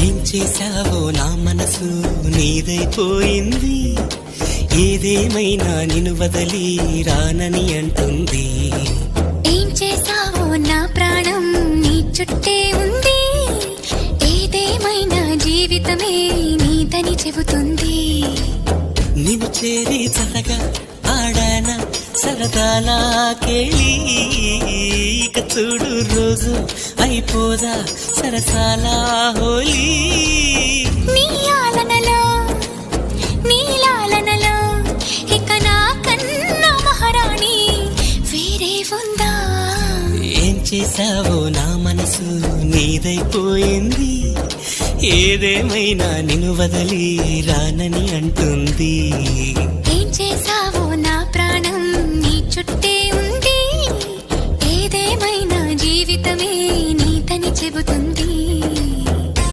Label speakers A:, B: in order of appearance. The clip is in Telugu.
A: ఏం చేశావో నా మనసు నీదైపోయింది, ఏదేమైనా నిన్ను వదిలి రానని అంటుంది.
B: ఏం చేశావో నా ప్రాణం నీ చుట్టే ఉంది, ఏదేమైనా జీవితమే నీదని చెబుతుంది.
A: నిన్ను చేరి చల్లగా ఆడాన సరదాలా కేళి, ఇక చూడు రోజు అయిపోదా సరసాలా హోలీ.
B: నీలాలనలో నీలాలనలో ఇక నా కన్నా మహారాణి వేరే ఉందా?
A: ఏం చేశావో నా మనసు నీదైపోయింది, ఏదేమైనా నిన్ను వదిలి రానని అంటుంది.
B: ఏం చేశావో నా ప్రాణం నీ చుట్టే ఉంది, ఏదేమైనా జీవితమే నీదని చెబుతుంది.